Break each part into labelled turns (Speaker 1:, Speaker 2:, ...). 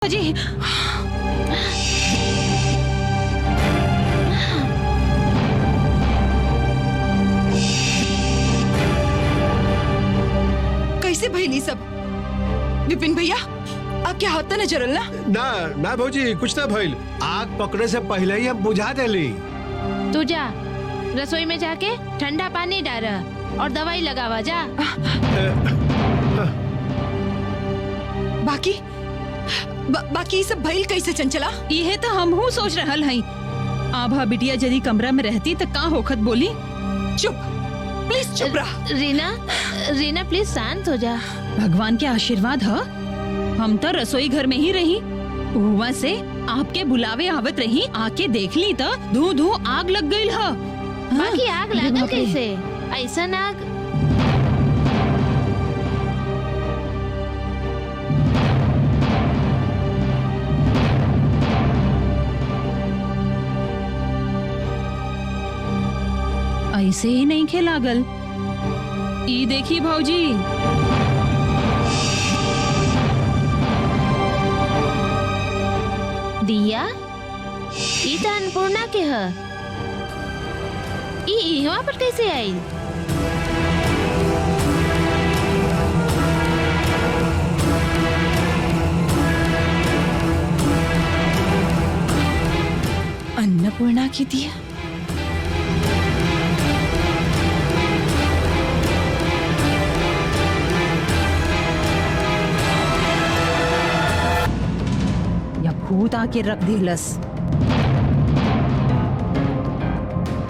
Speaker 1: जी कैसे भइली सब? विपिन भैया आपके हाथ न जरल ना?
Speaker 2: ना भौजी कुछ ना भइल। आग पकड़े से पहले ही हम बुझा देली।
Speaker 3: तू जा रसोई में जाके ठंडा पानी डाल और दवाई लगावा जा।
Speaker 1: बाकी सब भइल कैसे चंचला? यह तो हमहू सोच रहल हई। आभा बिटिया यदि कमरा में रहती तो का होखत बोली? चुप प्लीज चुप रहा।
Speaker 3: रीना प्लीज शांत हो जा।
Speaker 1: भगवान के आशीर्वाद है हम तो रसोई घर में ही रही। हुआ से आपके बुलावे आवत रही, आके देख ली तो धू धू आग लग गई है।
Speaker 3: बाकी आग लागल कैसे? ऐसा आग
Speaker 1: ऐसे ही नहीं खे लागल। ई देखी भौजी
Speaker 3: दिया ई तो अन्नपूर्णा के है। ई यहाँ पर कैसे आई?
Speaker 1: अन्नपूर्णा की दिया। भूत आके रख दिलस।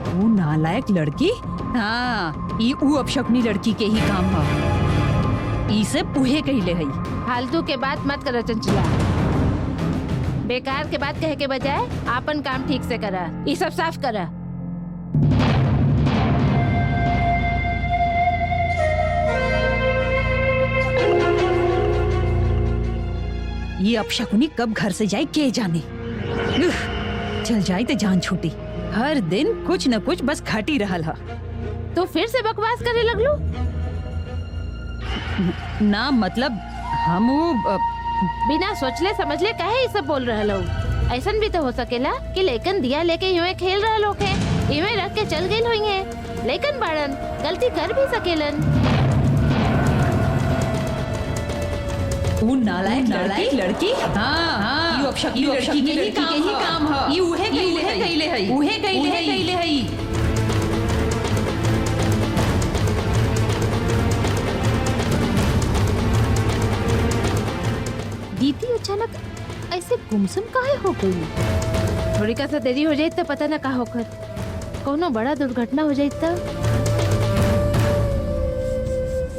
Speaker 1: वो नालायक लड़की, हाँ ये ऊ अपशकुनी लड़की के ही काम है। इसे पुहे कहले हई।
Speaker 3: फालतू के बात मत करो चंचला। बेकार के बात कहे के बजाय आपन काम ठीक से करा। ये सब साफ करा।
Speaker 1: ये अपशकुनी कब घर से जाए के जाने। चल जाए तो जान छूटी। हर दिन कुछ न कुछ बस घटी रहल है।
Speaker 3: तो फिर से बकवास करे लगलू?
Speaker 1: ना मतलब हम
Speaker 3: बिना सोचले समझले काहे ये सब बोल रहे लोग? ऐसा भी तो हो सकेला कि लेकिन दिया लेके यूं खेल रहे लोग है, यूं रख के चल गए होंगे। लेकिन बाड़न गलती कर भी सकेलन।
Speaker 1: वो नालायक लड़की, हाँ, ये अपशकुनी लड़की के ही काम है। ये उहे कहले हई।
Speaker 3: दीदी अचानक ऐसे गुमसुम काहे हो गई? थोड़ी का सा देरी हो जाए तो पता ना का होकर कोनो बड़ा दुर्घटना हो जाए तो।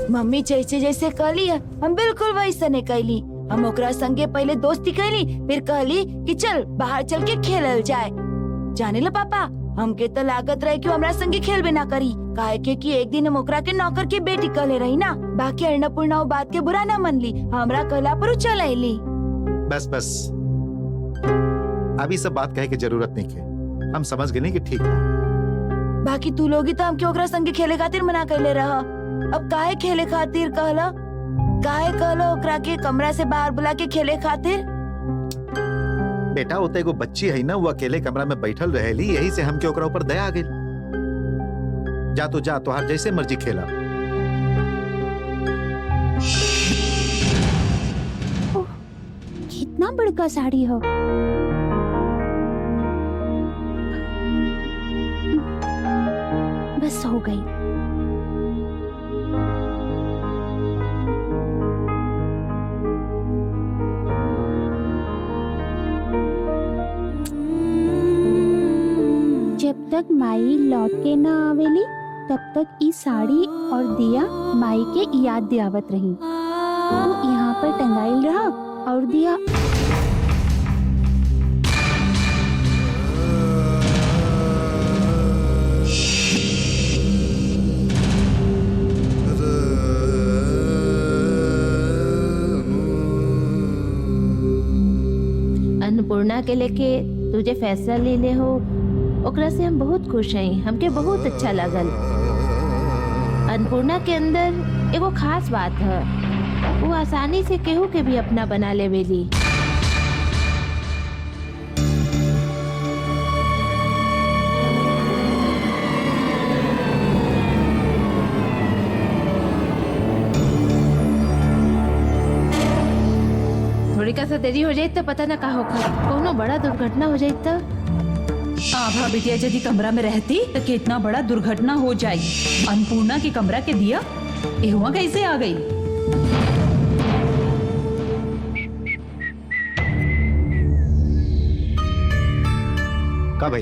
Speaker 4: मम्मी जैसे जैसे कहली है हम बिल्कुल वैसे नहीं कहली। हम ओकरा संगे पहले दोस्ती कहली, फिर कहली कि चल बाहर चल के खेलल जाए। जाने ला पापा, हमके तो लागत रहे कि हमरा संगे खेल भी ना करी। काहे के कि एक दिन हम ओकरा के नौकर की बेटी कहले रही ना। बाकी अन्नपूर्णा बात के बुरा ना मन ली, हमरा कहला पर चल आईली।
Speaker 5: बस अभी सब बात कहे की जरूरत नहीं है। हम समझ गए कि ठीक है।
Speaker 4: बाकी तू लोग ही तो हमके ओकरा संगे खेले खातिर मना कहले रहा। अब काहे खेले खातिर कहला? काहे कहलो ओकरा के कमरा से बाहर बुला के खेले खातिर?
Speaker 5: बेटा होते एगो बच्ची है ना, वो अकेले कमरा में बैठल रहेली, यही से हमके ओकरा ऊपर दया आ गई। जा तो जा, तोहार जैसे मर्जी खेला।
Speaker 4: कितना बड़का साड़ी हो। बस हो गई।
Speaker 6: जब तक माई लौट के ना आवेली तब तक ई साड़ी और दिया माई के याद दियावत रही। तो यहाँ पर टंगाइल रहा और दिया
Speaker 3: अन्नपूर्णा के लेके तुझे फैसला ले ले हो, ओकरा से हम बहुत खुश हैं। हमके बहुत अच्छा लगल। अन्नपूर्णा के अंदर एगो खास बात है, वो आसानी से केहू के भी अपना बना लेवेली। सा देरी हो जाए तो पता ना का होगा, कोनो बड़ा दुर्घटना हो जाए तो।
Speaker 1: आभा बिटिया यदि कमरा में रहती तो कितना बड़ा दुर्घटना हो जाई। अन्नपूर्णा के कमरा के दिया एहुआ कैसे आ गई?
Speaker 5: का भाई?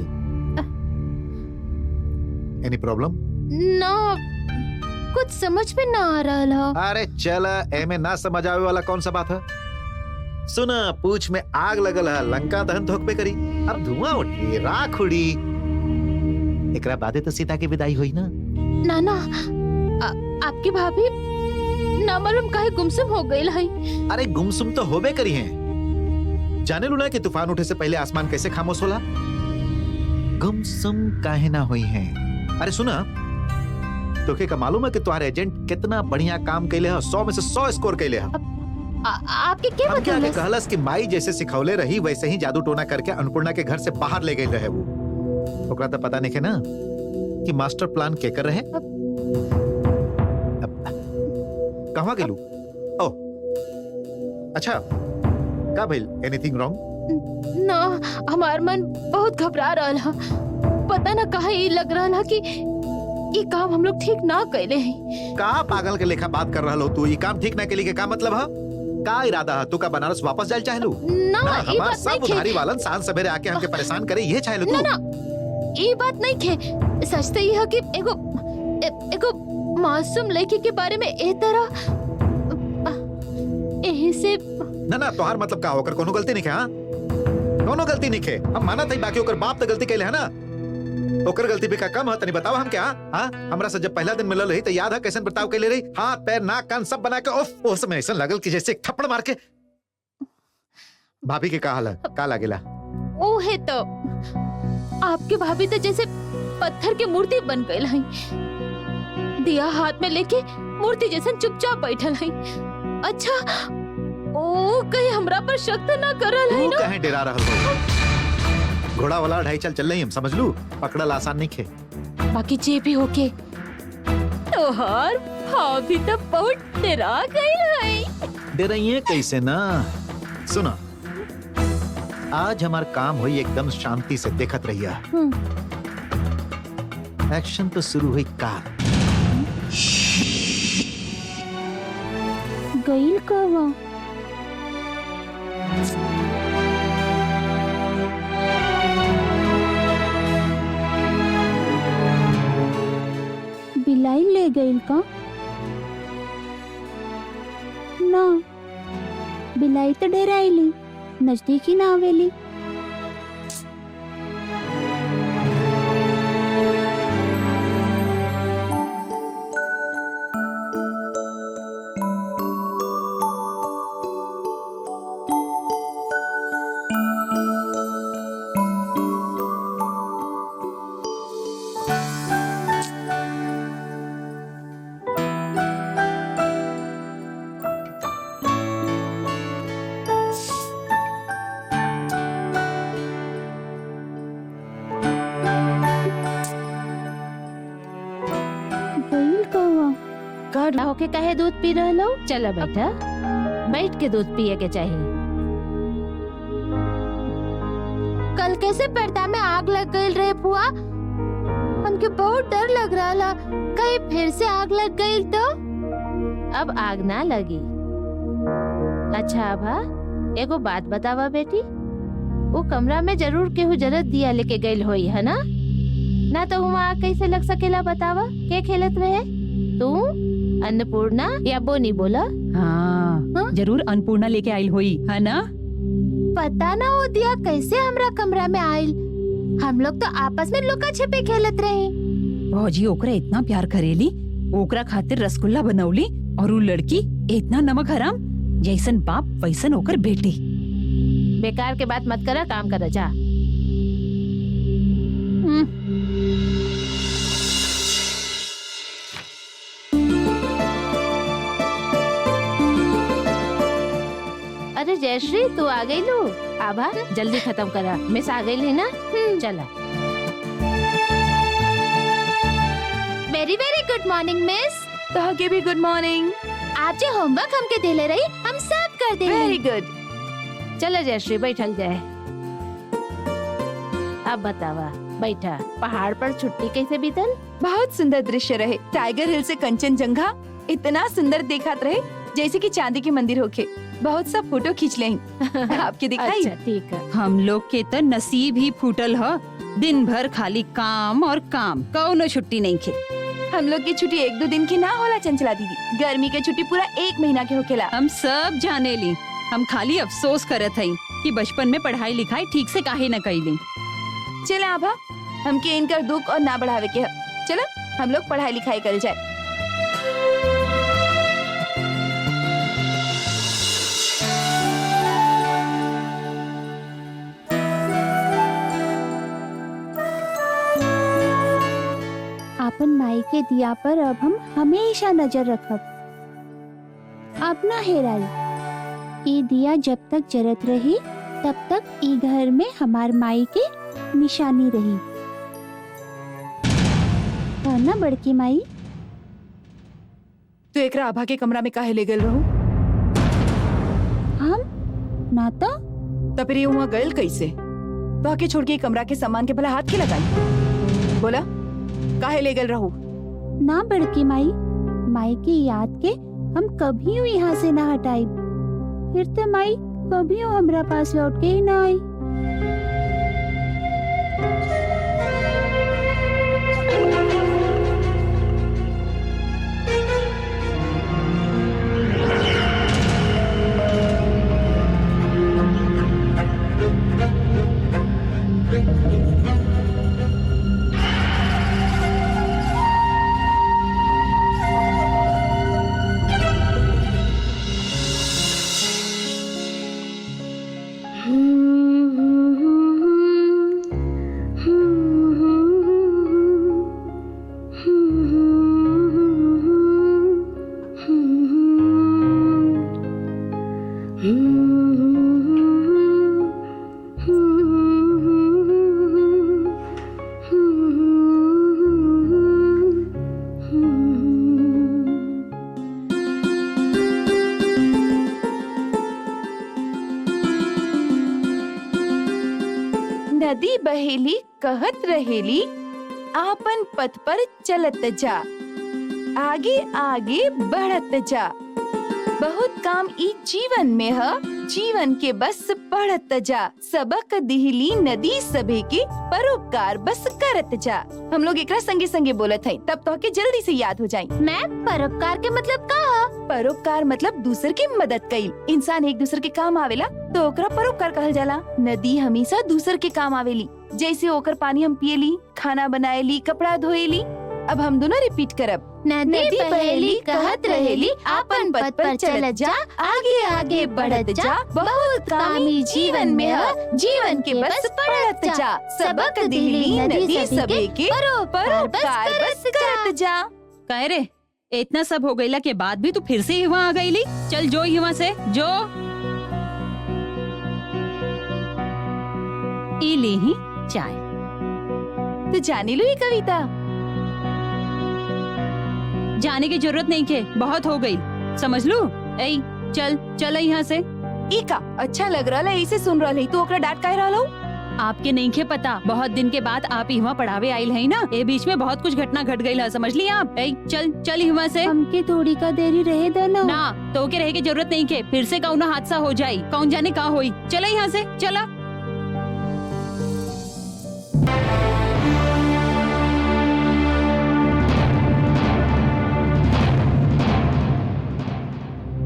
Speaker 5: एनी प्रॉब्लम?
Speaker 3: ना, कुछ समझ में ना आ रहा।
Speaker 5: अरे चल, एमे ना समझ आवे वाला कौन सा बात है? सुना, पूछ में आग लगल है, लंका दहन तो होकबे करी। अब धुआं उठी, राख उड़ी, एकरा बादे तो सीता की विदाई हुई ना।
Speaker 3: नाना, आपकी भाभी ना मालूम काहे गुमसुम हो गई है।
Speaker 5: अरे गुमसुम तो होबे करी हैं। जाने लू ना कि तूफान उठे से पहले आसमान कैसे खामोश होला? गुमसुम काहे ना हुई हैं। अरे सुना, तोके का मालूम है कि तुम्हारे एजेंट कितना बढ़िया काम कैले है, 100 में से 100 स्कोर कैले है।
Speaker 3: आपके क्या
Speaker 5: हम क्या
Speaker 3: मतलब?
Speaker 5: कहलस कि माई जैसे सिखौले रही वैसे ही जादू टोना करके अन्नपूर्णा के घर से बाहर ले गए रहे वो। ओकरा तो पता नहीं है ना कि मास्टर प्लान के कर रहे। कहाँ गेलू? ओह, अच्छा, का भइल? Anything wrong?
Speaker 3: ना, हमार मन बहुत घबरा रहा है। पता ना काहे ये लग रहा है कि ये काम हम लोग ठीक ना कैले हैं।
Speaker 5: का पागल के लेखा बात कर रहा हो तू? ये काम ठीक ना के लिए क्या मतलब है? का इरादा है? तू का बनारस वापस जाए चाहे लू?
Speaker 3: ना,
Speaker 5: ना,
Speaker 3: ये
Speaker 5: हमार
Speaker 3: बात
Speaker 5: सब
Speaker 3: नहीं
Speaker 5: उधारी वालन सांझ सवेरे आके हमके परेशान करे, ये चाहे लू
Speaker 3: ना
Speaker 5: तू?
Speaker 3: ना, ये बात नहीं खे। सच तो ये है कि एगो मासूम लड़की के बारे में ए तरह यही से।
Speaker 5: ना ना, तोहार मतलब का होकर कोनो गलती नहीं है? हाँ, कोनो गलती नहीं है। हम माना था बाकी ओकर बाप तो गलती कैले है ना। ओकर गलती भी का कम है? तनी बताओ हम क्या? हाँ, हमरा से जब पहला दिन मिलल रही तो याद है कैसे बर्ताव कैले रही? हाथ पैर नाक कान सब बना के उफ, उस समय ऐसा लगल कि जैसे एक थप्पड़ मार के। भाभी के का हाल है? का लागेला?
Speaker 3: ओ है तो आपके भाभी तो जैसे पत्थर की मूर्ति बन गई है। दिया हाथ में लेके मूर्ति जैसे चुपचाप बैठल है। अच्छा, ओ कहीं हमरा पर शक तो ना करल है
Speaker 5: तू
Speaker 3: ना?
Speaker 5: कहीं डरा रहल हो? घोड़ा वाला ढाई चल रही हम, समझ लू, पकड़ल आसान नहीं खे।
Speaker 3: बाकी जे भी होके तोहार भाभी तो बहुत डरा गई है।
Speaker 5: डराइए कैसे ना? सुना, आज हमार काम हुई एकदम शांति से देखत रहिया। एक्शन तो शुरू हुई का।
Speaker 6: गईल कहवा? बिलाई ले गईल का? ना, बिलाई तो डराइली, नजदीक ही ना आवेली। गईल कहवा?
Speaker 3: ना होके कहे दूध पी रहे लो? चलो बेटा, बैठ के दूध पिए के चाहिए। कल कैसे पर्दा में आग लग गई रहे बुआ? हमके बहुत डर लग रहा ला, कहीं फिर से आग लग गई तो? अब आग ना लगी। अच्छा आभा, एगो बात बतावा बेटी, वो कमरा में जरूर केहू जरूरत दिया लेके गई होई है ना? ना तो वहाँ आग कैसे लग सकेला बतावा? के खेलत रहे तू, अन्नपूर्णा या बोनी? बोला।
Speaker 1: हाँ, जरूर अन्नपूर्णा लेके आयल हुई है ना?
Speaker 3: पता ना हो दिया कैसे हमरा कमरा में आयल। हम लोग तो आपस में लुका छिपे खेलत रहे।
Speaker 1: भौजी ओकरा इतना प्यार करेली, ओकरा खातिर रसगुल्ला बनौली, और वो लड़की इतना नमक हराम, जैसन बाप वैसन ओकर बेटी।
Speaker 3: बेकार के बात मत करा, काम कर जा। अरे जयश्री, तू आ गई लू? आभा जल्दी खत्म करा, मिस आ गई ना? चला। Very very good morning miss.
Speaker 4: तो भी गुड मॉर्निंग।
Speaker 3: आप जो होमवर्क हमके देले रही हम सब कर दे।
Speaker 4: Very good.
Speaker 3: चलो जयश्री बैठल जाए। अब बतावा बैठा, पहाड़ पर छुट्टी कैसे बीतल?
Speaker 4: बहुत सुंदर दृश्य रहे। टाइगर हिल से कंचनजंगा इतना सुंदर देखात रहे जैसे कि चांदी के मंदिर होके। बहुत सा फोटो खींच ले आपके दिखाई।
Speaker 3: अच्छा ठीक है।
Speaker 1: हम लोग के तो नसीब ही फूटल ह। दिन भर खाली काम और काम, कौनो छुट्टी नहीं खे।
Speaker 4: हम लोग की छुट्टी 1-2 दिन की ना होला चंचला दीदी, गर्मी के छुट्टी पूरा 1 महीना के होकेला।
Speaker 1: हम सब जाने ली, हम खाली अफसोस करत हई कि बचपन में पढ़ाई लिखाई ठीक से काहे न कईली।
Speaker 4: चला आभा, हमके इनका दुख और ना बढ़ावे के है। चलो हम लोग पढ़ाई लिखाई कर जाए।
Speaker 6: आपन माई के दिया पर अब हम हमेशा नजर रखब, अब ना हेराई। ये दिया जब तक जरत रही तब तक ई घर में हमार माई के निशानी रही। और ना बड़की माई,
Speaker 4: तो एकरा आभा के कमरा में काहे ले गल रहू?
Speaker 6: हम ना तो
Speaker 4: तब फिर ये वहाँ गल कैसे? तो आके छोड़ के कमरा के सामान के भला हाथ के लगाई। बोला काहे ले गल रहू?
Speaker 6: ना बड़की माई, माई की याद के हम कभी यहाँ से ना हटाई। फिर तो माई कभी हमरा पास लौट के ही ना आई।
Speaker 4: नदी बहेली कहत रहेली, आपन पथ पर चलत जा, आगे आगे बढ़त जा। बहुत काम ई जीवन में है, जीवन के बस पढ़त जा। सबक दिहली नदी सभे के, परोपकार बस करत जा। हम लोग एकरा संगे संगे बोलत हई, तब तो के जल्दी से याद हो जाई।
Speaker 3: मैं परोपकार के मतलब का?
Speaker 4: परोपकार मतलब दूसर की मदद कईल। इंसान एक दूसर के काम आवेला तो ओकरा परोपकार कहल जाला। नदी हमेशा दूसर के काम आवेली, जैसे ओकर पानी हम पियली, खाना बनाएली, कपड़ा धोएली। अब हम दोनों रिपीट करब।
Speaker 3: नदी बहेली कहत रहेली, आपन पथ पर चलत जा, आगे आगे बढ़त जा। बहुत कामी जीवन में है, जीवन के बस पढ़त जा। सबक दिहली नदी सभे के, परोपकार बस करत जा।
Speaker 1: कह रे, इतना सब हो गईला के बाद भी तू फिर से यहाँ आ गईली? चल जो यहाँ से जो। ई ले ही चाय।
Speaker 4: तो जाने लो ये कविता?
Speaker 1: जाने की जरूरत नहीं के, बहुत हो गई, समझ लू। ऐ चल चल यहाँ से।
Speaker 4: ई का अच्छा लग रहा है, इसे सुन रहा है तो ओकरा डांट काहे रहा?
Speaker 1: आपके नहीं के पता, बहुत दिन के बाद आप यहाँ पढ़ावे आयल है ना, ए बीच में बहुत कुछ घटना घट गई है, समझ ली आप। ऐ चल चल यहाँ से।
Speaker 6: हमके थोड़ी का देरी रहे देना
Speaker 1: ना तो के रहे की जरूरत नहीं के, फिर से कौन हादसा हो जाये, कौन जाने का होई। चला यहाँ से, चला।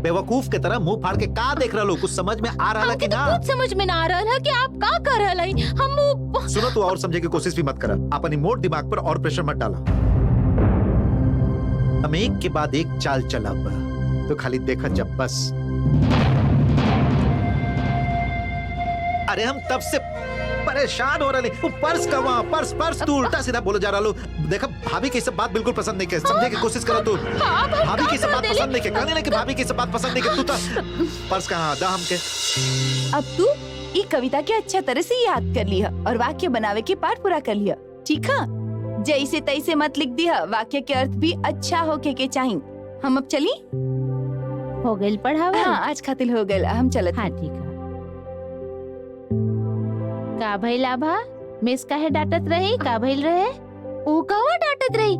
Speaker 5: बेवकूफ के तरह मुंह फाड़ के का देख रहा लो? कुछ समझ में आ रहा कि ना?
Speaker 3: कुछ समझ में ना आ रहा है कि आप का कर रहे हैं। हम
Speaker 5: सुनो, तू और समझे की कोशिश भी मत करा। अपनी मोट दिमाग पर और प्रेशर मत डाला। हम एक के बाद एक चाल चलब, तो खाली देखा जब बस। अरे हम तब से परेशान हो रहे। वो पर्स का वहाँ, पर्स तू उल्टा सीधा बोले जा रहा लो। देखा, भाभी की सब बात बिल्कुल पसंद नहीं के, समझे की कोशिश करो तू। भाभी की सब बात पसंद नहीं के, कहने नहीं कि भाभी की सब बात पसंद नहीं के। तू तो पर्स कहाँ दा हमके।
Speaker 4: अब तू ई कविता के अच्छा तरह से याद कर लिया और वाक्य बनावे के पाठ पूरा कर लिया, ठीक है? जैसे तैसे मत लिख दिया, वाक्य के अर्थ भी अच्छा होके के चाहिए। हम अब चली?
Speaker 3: हो गई पढ़ावा?
Speaker 4: हाँ, आज खातिर हो गए, हम चलत।
Speaker 3: हाँ ठीक है। का भइल आभा? मिस काहे डांटत रही? का भइल रहे?
Speaker 6: ऊ कवा डांटत रही?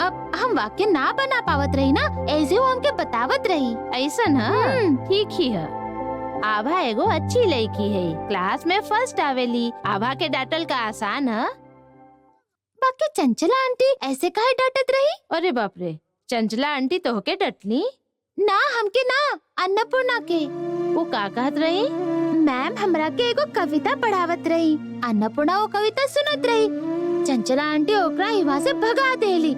Speaker 6: अब हम वाक्य ना बना पावत रही ना, ऐसे वो हमके बतावत रही।
Speaker 3: ऐसन है? ठीक ही है। आभा एगो अच्छी लड़की है, क्लास में फर्स्ट आवेली। आभा के डांटल का आसान है।
Speaker 6: बाकी चंचला आंटी ऐसे काहे डांटत रही?
Speaker 3: अरे बाप रे, चंचला आंटी तो होके डटली?
Speaker 6: ना हमके ना, अन्नपूर्णा के।
Speaker 3: वो का कहत रही?
Speaker 6: मैम हमरा के एगो कविता पढ़ावत रही। अन्नपूर्णा वो कविता सुनत रही। चंचला आंटी ओकरा इवा से भगा देली।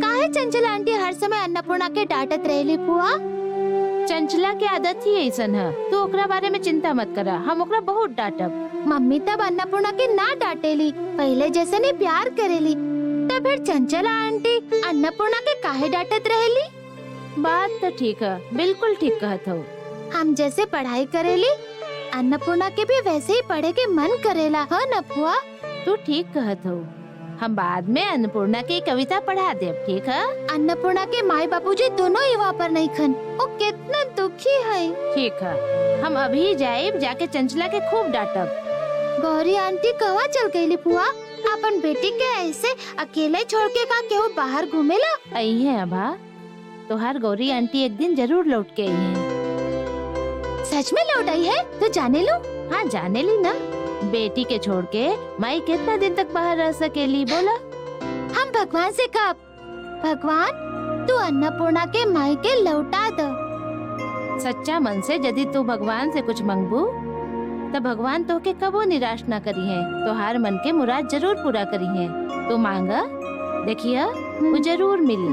Speaker 6: काहे चंचला आंटी हर समय अन्नपूर्णा के डांटत रहेली पुआ?
Speaker 3: चंचला के आदत ही ऐसन है। तू ओकरा बारे में चिंता मत करा, हम ओकरा बहुत डांटब।
Speaker 6: मम्मी तब अन्नपूर्णा के ना डांटेली, पहले जैसे नहीं प्यार करेली। तब फिर चंचला आंटी अन्नपूर्णा के काहे डांटत रहेली?
Speaker 3: बात तो ठीक है, बिल्कुल ठीक कहत हो।
Speaker 6: हम जैसे पढ़ाई करेली, अन्नपूर्णा के भी वैसे ही पढ़े के मन करेला, है न पुआ?
Speaker 3: तू ठीक कहत हो। हम बाद में अन्नपूर्णा की कविता पढ़ा दे, ठीक है?
Speaker 6: अन्नपूर्णा के माई बाबूजी दोनों ही वहाँ पर नहीं खन। वो कितना दुखी है।
Speaker 3: ठीक है, हम अभी जाइब, जाके चंचला के खूब डांटब।
Speaker 6: गौरी आंटी कहाँ चल गई पुआ? अपन बेटी के ऐसे अकेले छोड़ के का केहू बाहर घूमेला?
Speaker 3: आई है अभा, तोहार गौरी आंटी एक दिन जरूर लौट के आई है।
Speaker 6: सच में लौट आई है? तो जाने लो।
Speaker 3: हाँ जाने ली ना, बेटी के छोड़ के माई कितना दिन तक बाहर रह सकेली बोला?
Speaker 6: हम भगवान से कब, भगवान तू अन्नपूर्णा के माई के लौटा दो।
Speaker 3: सच्चा मन से यदि तू भगवान से कुछ मंगबू तो भगवान तो के कबो निराश ना करी है। तोहार मन के मुराद जरूर पूरा करी है। तू मांगा, देखिए वो जरूर मिली।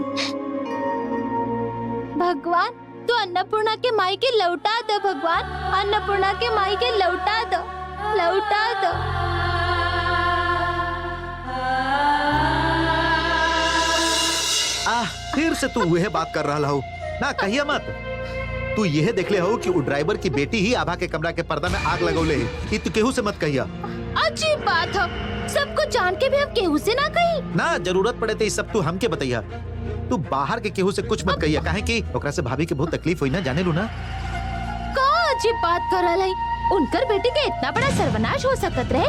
Speaker 6: भगवान तू अन्नपूर्णा के माई के लौटा दो। भगवान अन्नपूर्णा के माई के लौटा दो, लौटा दो।
Speaker 5: फिर से तू वह बात कर रहा हो ना, कहिया मत। तू यह देख ले हो कि वो ड्राइवर की बेटी ही आभा के कमरा के पर्दा में आग लगौले है। कि तू केहू से मत कहिया।
Speaker 6: अजीब बात है, सब कुछ जान के भी हम केहू से ना कही।
Speaker 5: ना जरूरत पड़े तो सब तू हमके बताइया। तू बाहर के केहू से कुछ मत कहिया, काहे कि ओकरा से भाभी के बहुत तकलीफ हुई ना, जाने लू ना।
Speaker 6: का अजीब बात कर रहा है? उनकर बेटी के इतना बड़ा सर्वनाश हो सकत रहे,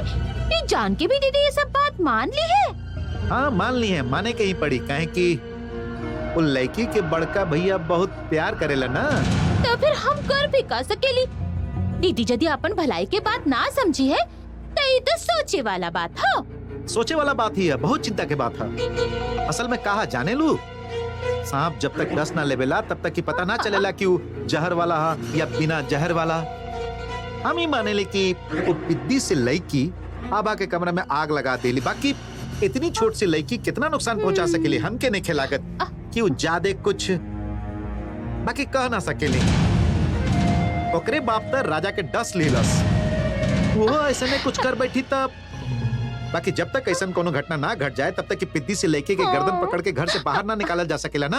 Speaker 6: ये जान के भी दीदी ये सब बात मान ली है।
Speaker 5: हाँ मान ली है, माने के ही पड़ी, काहे कि वो लड़की के बड़का भैया बहुत प्यार करेला ना।
Speaker 6: तो फिर हम कर भी कर सकेली। दीदी यदि अपन भलाई के बात ना समझी है तो ये तो सोचे वाला बात है।
Speaker 5: सोचे वाला बात ही है, बहुत चिंता के बात है। असल में कहा जाने लू, सांप जब तक रस ना लेवेला तब तक की पता ना चलेला कि वो जहर वाला है या बिना जहर वाला। हम ही माने ले कि वो पिद्दी से लड़की आभा के कमरे में आग लगा देली। बाकी इतनी छोट सी लड़की कितना नुकसान पहुंचा सकेली हमके नहीं खिलागत कि वो ज्यादा कुछ बाकी कह ना सकेली। ओकरे बाप तर राजा के डस लीलस, वो ऐसे में कुछ कर बैठी तब। बाकी जब तक ऐसा कोनो घटना ना घट जाए तब तक कि पिद्दी से लड़के के गर्दन पकड़ के घर से बाहर ना निकाला जा सकेला ना।